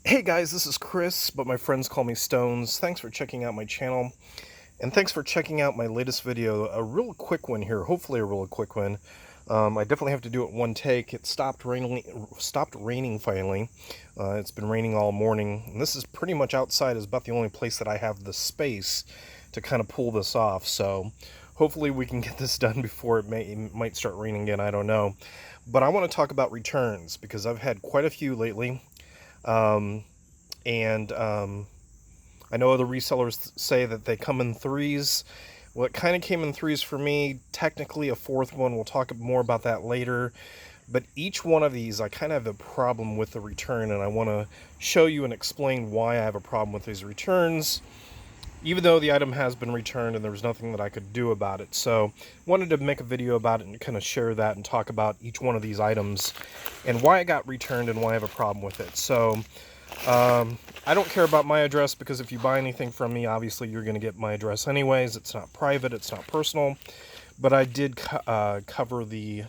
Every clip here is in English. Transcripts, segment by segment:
Hey guys, this is Chris, but my friends call me Stones. Thanks for checking out my channel, and thanks for checking out my latest video. A real quick one here, hopefully a real quick one. I definitely have to do it one take. It stopped raining finally. It's been raining all morning, and this is pretty much outside. Is about the only place that I have the space to kind of pull this off. So hopefully we can get this done before it might start raining again. I don't know, but I want to talk about returns because I've had quite a few lately. I know other resellers say that they come in threes. Well, it kind of came in threes for me. Technically a fourth one. We'll talk more about that later. But each one of these, I kind of have a problem with the return, and I want to show you and explain why I have a problem with these returns, even though the item has been returned and there was nothing that I could do about it. So wanted to make a video about it and kind of share that and talk about each one of these items and why it got returned and why I have a problem with it. So I don't care about my address, because if you buy anything from me, obviously you're going to get my address anyways. It's not private, it's not personal, but I did cover the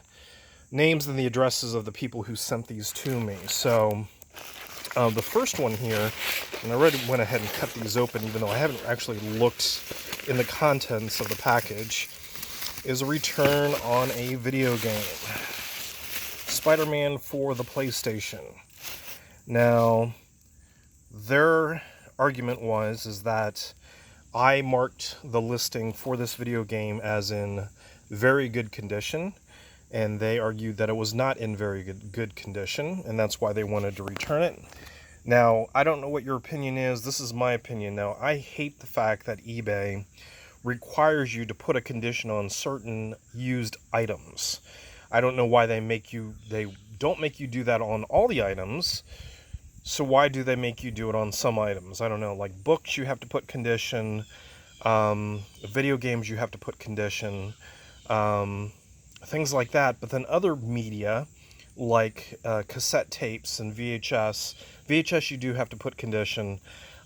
names and the addresses of the people who sent these to me. So the first one here, and I already went ahead and cut these open even though I haven't actually looked in the contents of the package, is a return on a video game. SpiderMan for the PlayStation. Now, their argument is that I marked the listing for this video game as in very good condition, and they argued that it was not in very good condition, and that's why they wanted to return it. Now, I don't know what your opinion is. This is my opinion. Now, I hate the fact that eBay requires you to put a condition on certain used items. I don't know why they don't make you do that on all the items. So why do they make you do it on some items? I don't know, like books you have to put condition, video games you have to put condition, things like that. But then other media, like cassette tapes and VHS you do have to put condition,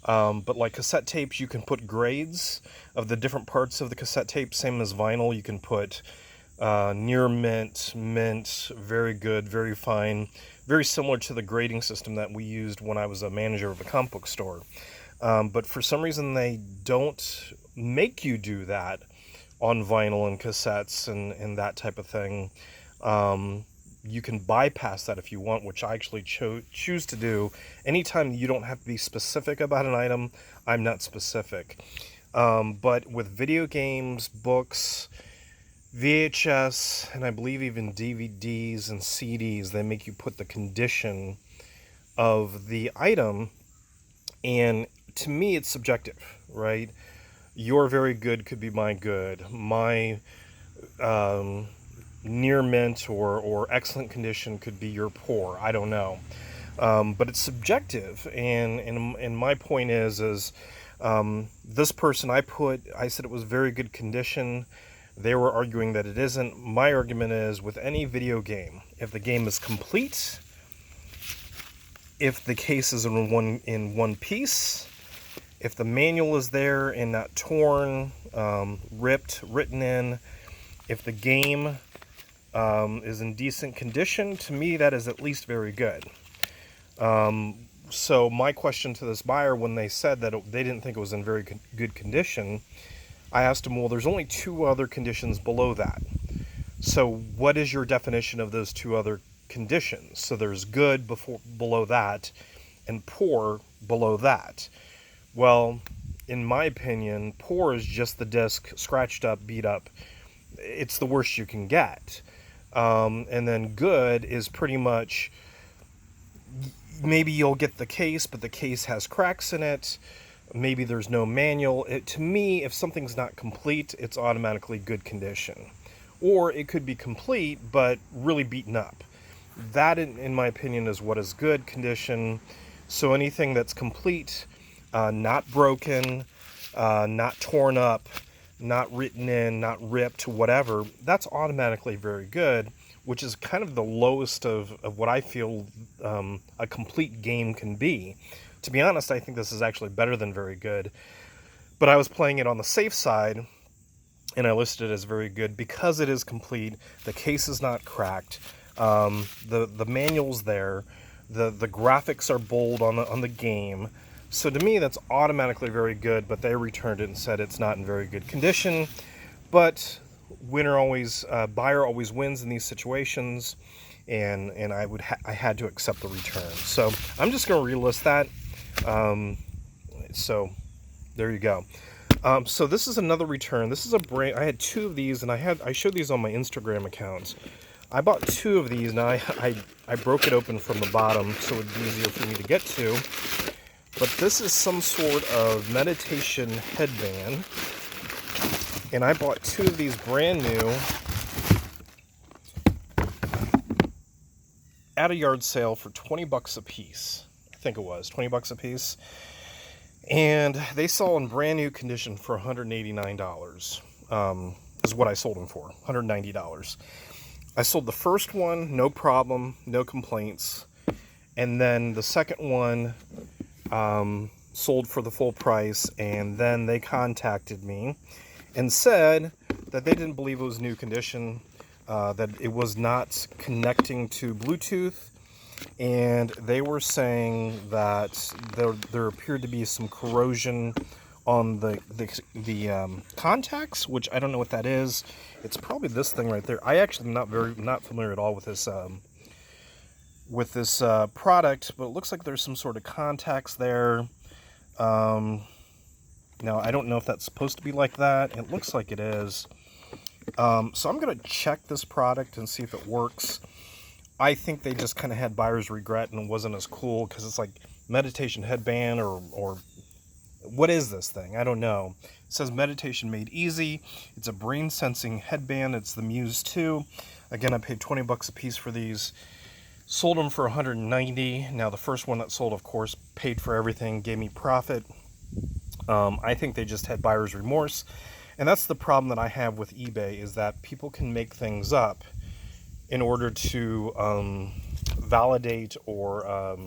but like cassette tapes you can put grades of the different parts of the cassette tape, same as vinyl. You can put near mint, very good, very fine, very similar to the grading system that we used when I was a manager of a comic book store. But for some reason they don't make you do that on vinyl and cassettes and that type of thing. You can bypass that if you want, which I actually choose to do. Anytime you don't have to be specific about an item, I'm not specific. But with video games, books, VHS, and I believe even DVDs and CDs, they make you put the condition of the item, and to me it's subjective, right? Your very good could be my good. My near mint or excellent condition could be your poor. I don't know. But it's subjective, and my point is this person, I said it was very good condition. They were arguing that it isn't. My argument is, with any video game, if the game is complete, if the case is in one piece, if the manual is there and not torn, ripped, written in, if the game is in decent condition, to me that is at least very good. So my question to this buyer, when they said that they didn't think it was in very good condition, I asked him, well, there's only two other conditions below that. So what is your definition of those two other conditions? So there's good below that and poor below that. Well, in my opinion, poor is just the disc scratched up, beat up. It's the worst you can get. And then good is pretty much, maybe you'll get the case, but the case has cracks in it. Maybe there's no manual. To me, if something's not complete, it's automatically good condition. Or it could be complete, but really beaten up. That, in my opinion, is what is good condition. So anything that's complete, not broken, not torn up, not written in, not ripped, whatever, that's automatically very good, which is kind of the lowest of what I feel a complete game can be. To be honest, I think this is actually better than very good. But I was playing it on the safe side, and I listed it as very good because it is complete. The case is not cracked. The manual's there. The graphics are bold on the game. So to me, that's automatically very good, but they returned it and said it's not in very good condition. But buyer always wins in these situations, and I had to accept the return. So I'm just going to relist that. So there you go. So this is another return. This is a brand. I had 2 of these, and I showed these on my Instagram accounts. I bought 2 of these. Now I broke it open from the bottom so it'd be easier for me to get to. But this is some sort of meditation headband, and I bought 2 of these brand new at a yard sale for 20 bucks a piece. I think it was 20 bucks a piece. And they sell in brand new condition for $189. Is what I sold them for, $190. I sold the first one, no problem, no complaints. And then the second one sold for the full price. And then they contacted me and said that they didn't believe it was new condition, that it was not connecting to Bluetooth. And they were saying that there appeared to be some corrosion on the contacts, which I don't know what that is. It's probably this thing right there. I actually am not familiar at all with this product, but it looks like there's some sort of contacts there. Now I don't know if that's supposed to be like that. It looks like it is. So I'm gonna check this product and see if it works. I think they just kind of had buyer's regret and wasn't as cool because it's like meditation headband or what is this thing? I don't know. It says meditation made easy. It's a brain sensing headband. It's the Muse 2. Again, I paid 20 bucks a piece for these. Sold them for 190. Now the first one that sold, of course, paid for everything, gave me profit. I think they just had buyer's remorse. And that's the problem that I have with eBay, is that people can make things up in order to validate or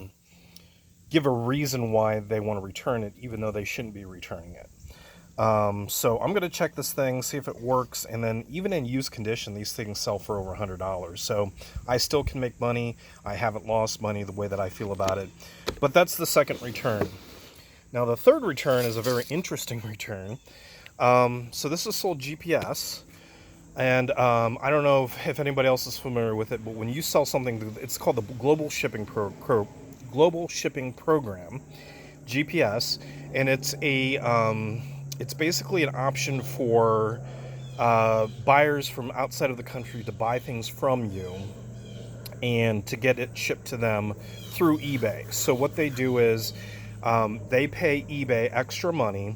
give a reason why they want to return it, even though they shouldn't be returning it. So I'm going to check this thing, see if it works, and then even in used condition, these things sell for over $100. So I still can make money. I haven't lost money the way that I feel about it. But that's the second return. Now the third return is a very interesting return. So this is sold GPS. And I don't know if anybody else is familiar with it, but when you sell something, it's called the Global Shipping Program, GPS, and it's basically an option for buyers from outside of the country to buy things from you and to get it shipped to them through eBay. So what they do is they pay eBay extra money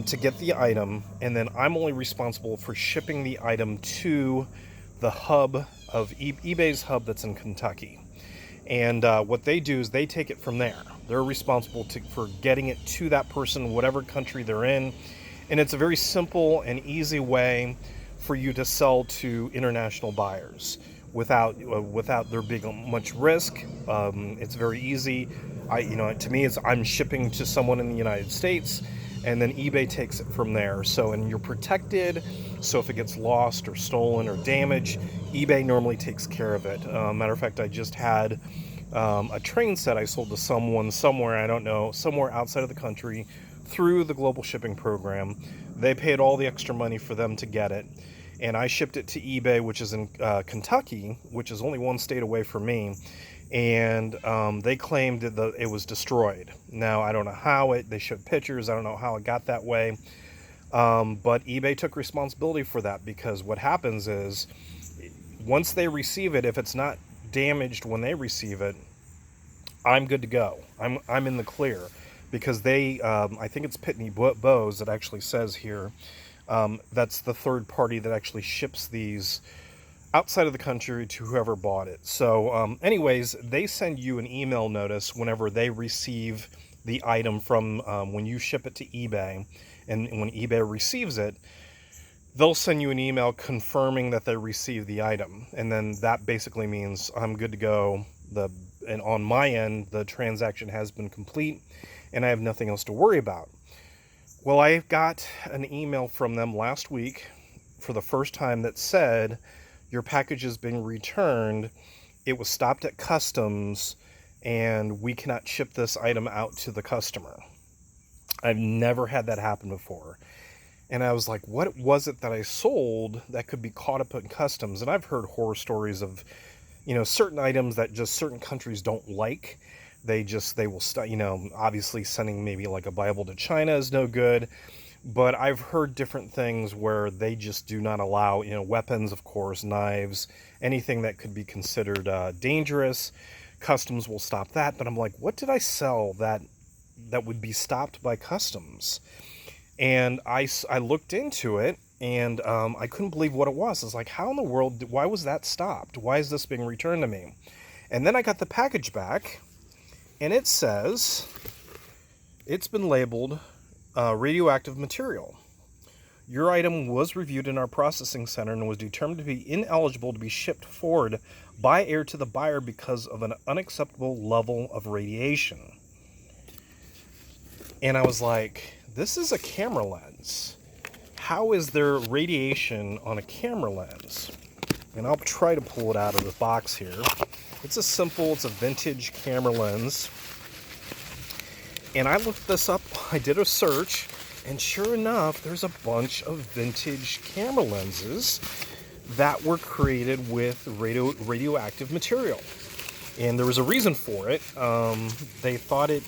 to get the item, and then I'm only responsible for shipping the item to the hub of eBay's hub that's in Kentucky. And what they do is they take it from there. They're responsible for getting it to that person, whatever country they're in. And it's a very simple and easy way for you to sell to international buyers without there being much risk. It's very easy. To me, I'm shipping to someone in the United States, and then eBay takes it from there. So, and you're protected. So if it gets lost or stolen or damaged, eBay normally takes care of it. Matter of fact, I just had a train set I sold to someone somewhere, I don't know, somewhere outside of the country through the Global Shipping Program. They paid all the extra money for them to get it. And I shipped it to eBay, which is in Kentucky, which is only one state away from me. And they claimed that it was destroyed. Now, I don't know how they showed pictures. I don't know how it got that way. But eBay took responsibility for that, because what happens is once they receive it, if it's not damaged when they receive it, I'm good to go. I'm in the clear, because they, I think it's Pitney Bowes that actually says here, that's the third party that actually ships these outside of the country to whoever bought it. So anyways, they send you an email notice whenever they receive the item from when you ship it to eBay. And when eBay receives it, they'll send you an email confirming that they received the item. And then that basically means I'm good to go. And on my end, the transaction has been complete and I have nothing else to worry about. Well, I got an email from them last week for the first time that said, your package is being returned. It was stopped at customs and we cannot ship this item out to the customer. I've never had that happen before. And I was like, what was it that I sold that could be caught up in customs? And I've heard horror stories of, certain items that just certain countries don't like. They will obviously sending maybe like a Bible to China is no good. But I've heard different things where they just do not allow, weapons, of course, knives, anything that could be considered dangerous. Customs will stop that. But I'm like, what did I sell that would be stopped by customs? And I looked into it, and I couldn't believe what it was. It's like, how in the world, why was that stopped? Why is this being returned to me? And then I got the package back, and it says, it's been labeled radioactive material. Your item was reviewed in our processing center and was determined to be ineligible to be shipped forward by air to the buyer because of an unacceptable level of radiation. And I was like, this is a camera lens. How is there radiation on a camera lens? And I'll try to pull it out of the box here. It's a vintage camera lens. And I looked this up, I did a search, and sure enough, there's a bunch of vintage camera lenses that were created with radioactive material. And there was a reason for it. They thought it...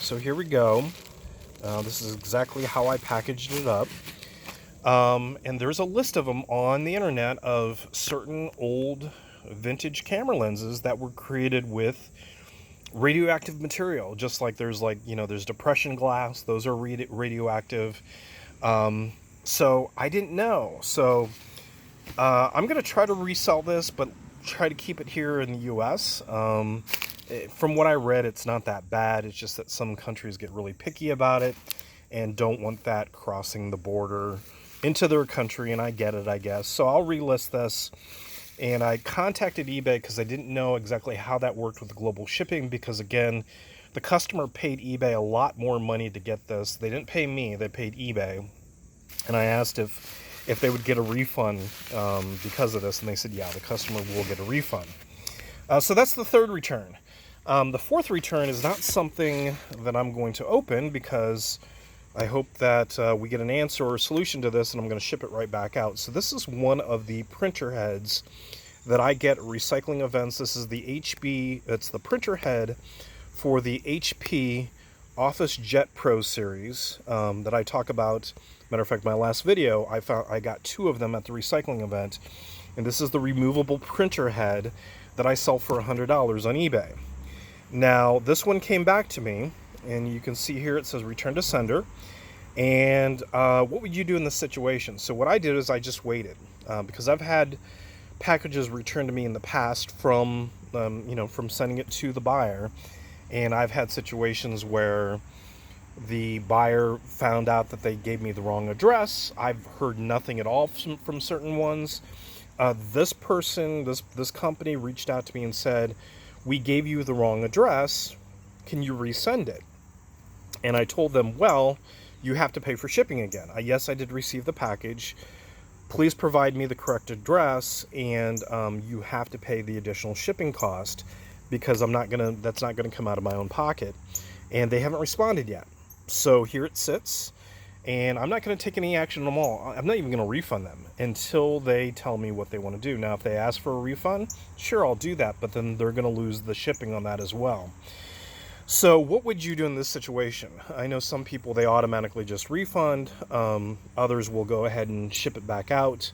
So here we go. This is exactly how I packaged it up. And there's a list of them on the internet of certain old vintage camera lenses that were created with radioactive material. Just like there's there's depression glass. Those are radioactive. So I didn't know. So I'm going to try to resell this, but try to keep it here in the U.S. From what I read, it's not that bad. It's just that some countries get really picky about it and don't want that crossing the border into their country, and I get it, I guess. So I'll relist this, and I contacted eBay because I didn't know exactly how that worked with global shipping because, again, the customer paid eBay a lot more money to get this. They didn't pay me, they paid eBay. And I asked if they would get a refund because of this, and they said, yeah, the customer will get a refund. So that's the third return. The fourth return is not something that I'm going to open because I hope that we get an answer or a solution to this, and I'm going to ship it right back out. So this is one of the printer heads that I get at recycling events. This is the HB, it's the printer head for the HP Office Jet Pro series that I talk about. Matter of fact, my last video, I got two of them at the recycling event, and this is the removable printer head that I sell for $100 on eBay. Now, this one came back to me, and you can see here it says return to sender. And what would you do in this situation? So what I did is I just waited because I've had packages returned to me in the past from from sending it to the buyer, and I've had situations where the buyer found out that they gave me the wrong address. I've heard nothing at all from certain ones. This person, this company reached out to me and said, we gave you the wrong address, can you resend it? And I told them, well, you have to pay for shipping again. Yes, I did receive the package. Please provide me the correct address, and you have to pay the additional shipping cost because that's not gonna come out of my own pocket. And they haven't responded yet. So here it sits, and I'm not gonna take any action on them all. I'm not even gonna refund them until they tell me what they want to do. Now, if they ask for a refund, sure, I'll do that, but then they're gonna lose the shipping on that as well. So what would you do in this situation? I know some people, they automatically just refund. Others will go ahead and ship it back out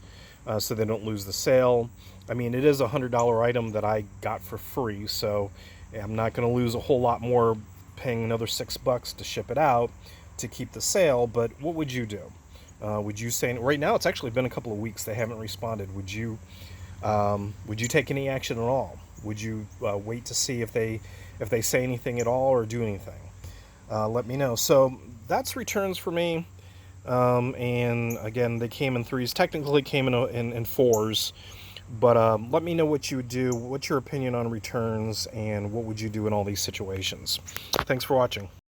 so they don't lose the sale. I mean, it is a $100 item that I got for free, so I'm not going to lose a whole lot more paying another $6 to ship it out to keep the sale. But what would you do? Would you say, right now it's actually been a couple of weeks, they haven't responded. Would you take any action at all? Would you wait to see if they say anything at all or do anything? Let me know. So that's returns for me. And again, they came in threes, technically came in fours, but let me know what you would do. What's your opinion on returns, and what would you do in all these situations? Thanks for watching.